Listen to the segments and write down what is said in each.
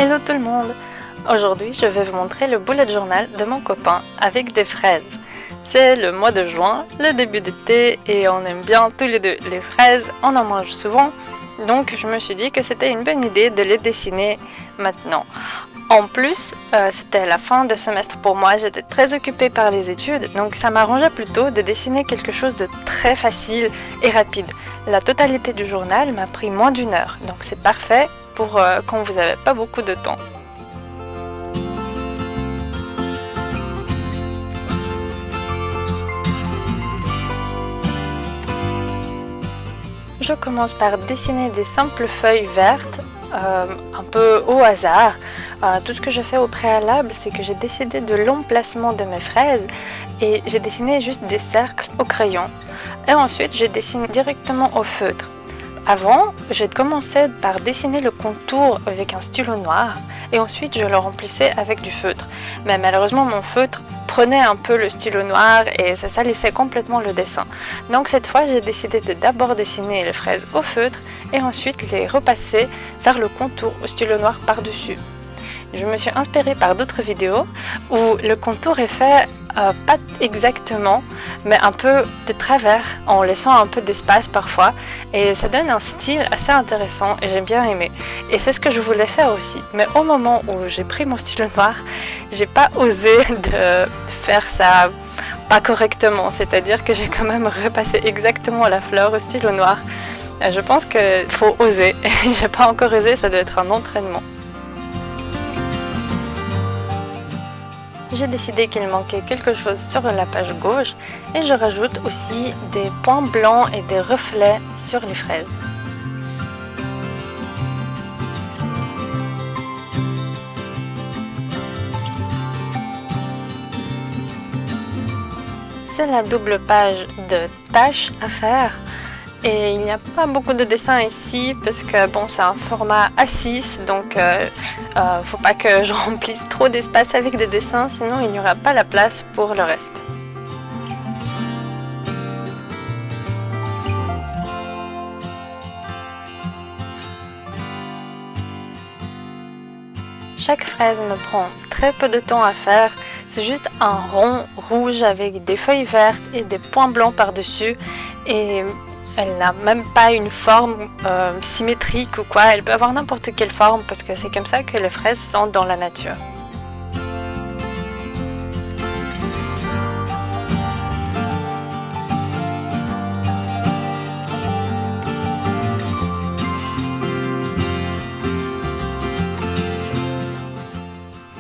Hello tout le monde! Aujourd'hui, je vais vous montrer le bullet journal de mon copain avec des fraises. C'est le mois de juin, le début d'été et on aime bien tous les deux les fraises, on en mange souvent. Donc je me suis dit que c'était une bonne idée de les dessiner maintenant. En plus, c'était la fin de semestre pour moi, j'étais très occupée par les études, donc ça m'arrangeait plutôt de dessiner quelque chose de très facile et rapide. La totalité du journal m'a pris moins d'1 heure, donc c'est parfait pour quand vous n'avez pas beaucoup de temps. Je commence par dessiner des simples feuilles vertes, un peu au hasard. Tout ce que je fais au préalable, c'est que j'ai décidé de l'emplacement de mes fraises et j'ai dessiné juste des cercles au crayon. Et ensuite, je dessine directement au feutre. Avant, j'ai commencé par dessiner le contour avec un stylo noir et ensuite je le remplissais avec du feutre. Mais malheureusement, mon feutre prenait un peu le stylo noir et ça salissait complètement le dessin. Donc cette fois, j'ai décidé de d'abord dessiner les fraises au feutre et ensuite les repasser vers le contour au stylo noir par-dessus. Je me suis inspirée par d'autres vidéos où le contour est fait pas exactement, mais un peu de travers, en laissant un peu d'espace parfois, et ça donne un style assez intéressant et j'ai bien aimé. Et c'est ce que je voulais faire aussi, mais au moment où j'ai pris mon stylo noir, j'ai pas osé de faire ça pas correctement, c'est-à-dire que j'ai quand même repassé exactement la fleur au stylo noir. Je pense qu'il faut oser, j'ai pas encore osé, ça doit être un entraînement. J'ai décidé qu'il manquait quelque chose sur la page gauche et je rajoute aussi des points blancs et des reflets sur les fraises. C'est la double page de tâches à faire. Et il n'y a pas beaucoup de dessins ici parce que bon, c'est un format A6, donc faut pas que je remplisse trop d'espace avec des dessins, sinon il n'y aura pas la place pour le reste. Chaque fraise me prend très peu de temps à faire, c'est juste un rond rouge avec des feuilles vertes et des points blancs par-dessus et elle n'a même pas une forme symétrique ou quoi, elle peut avoir n'importe quelle forme parce que c'est comme ça que les fraises sont dans la nature.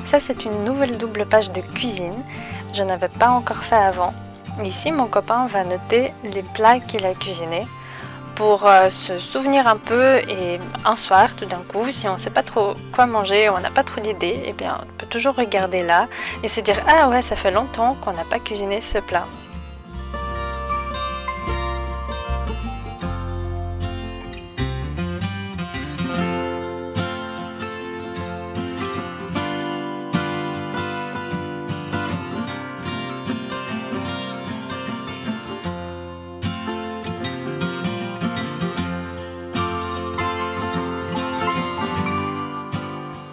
Ça, c'est une nouvelle double page de cuisine, je n'avais pas encore fait avant. Ici, mon copain va noter les plats qu'il a cuisinés pour se souvenir un peu et un soir, tout d'un coup, si on ne sait pas trop quoi manger, on n'a pas trop d'idées, eh bien, on peut toujours regarder là et se dire « Ah ouais, ça fait longtemps qu'on n'a pas cuisiné ce plat ».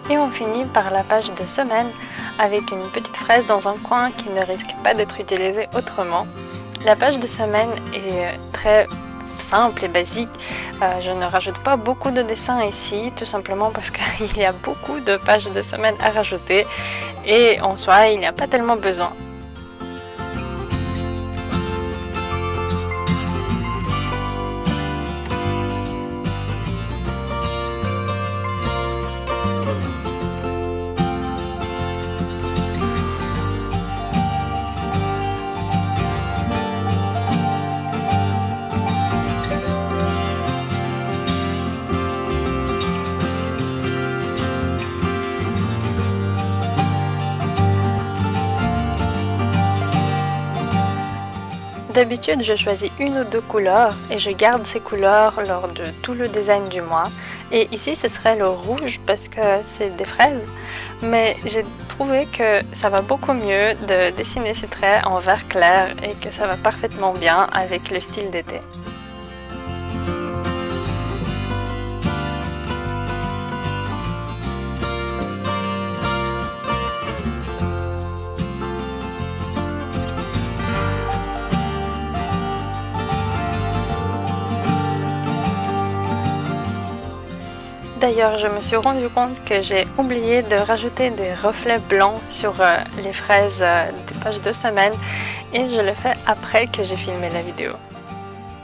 Et on finit par la page de semaine avec une petite fraise dans un coin qui ne risque pas d'être utilisée autrement. La page de semaine est très simple et basique. Je ne rajoute pas beaucoup de dessins ici, tout simplement parce qu'il y a beaucoup de pages de semaine à rajouter et en soi, il n'y a pas tellement besoin. D'habitude, je choisis 1 ou 2 couleurs et je garde ces couleurs lors de tout le design du mois. Et ici, ce serait le rouge parce que c'est des fraises. Mais j'ai trouvé que ça va beaucoup mieux de dessiner ces traits en vert clair et que ça va parfaitement bien avec le style d'été. d'ailleurs, je me suis rendu compte que j'ai oublié de rajouter des reflets blancs sur les fraises des pages de semaine et je le fais après que j'ai filmé la vidéo.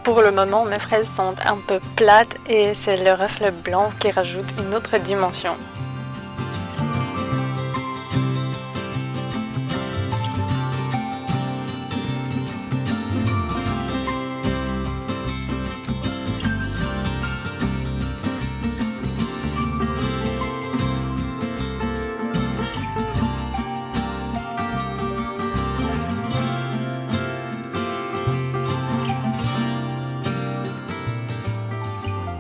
Pour le moment, mes fraises sont un peu plates et c'est le reflet blanc qui rajoute une autre dimension.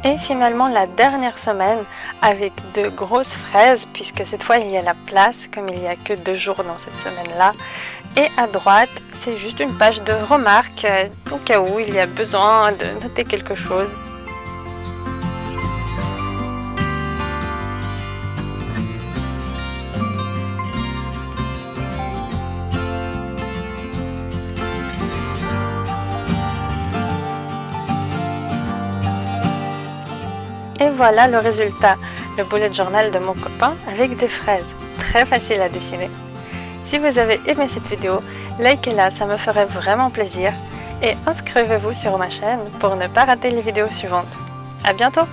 Et finalement la dernière semaine avec de grosses fraises puisque cette fois il y a la place comme il n'y a que 2 jours dans cette semaine-là. Et à droite c'est juste une page de remarques au cas où il y a besoin de noter quelque chose. Et voilà le résultat, le bullet journal de mon copain avec des fraises. Très facile à dessiner. Si vous avez aimé cette vidéo, likez-la, ça me ferait vraiment plaisir. Et inscrivez-vous sur ma chaîne pour ne pas rater les vidéos suivantes. À bientôt!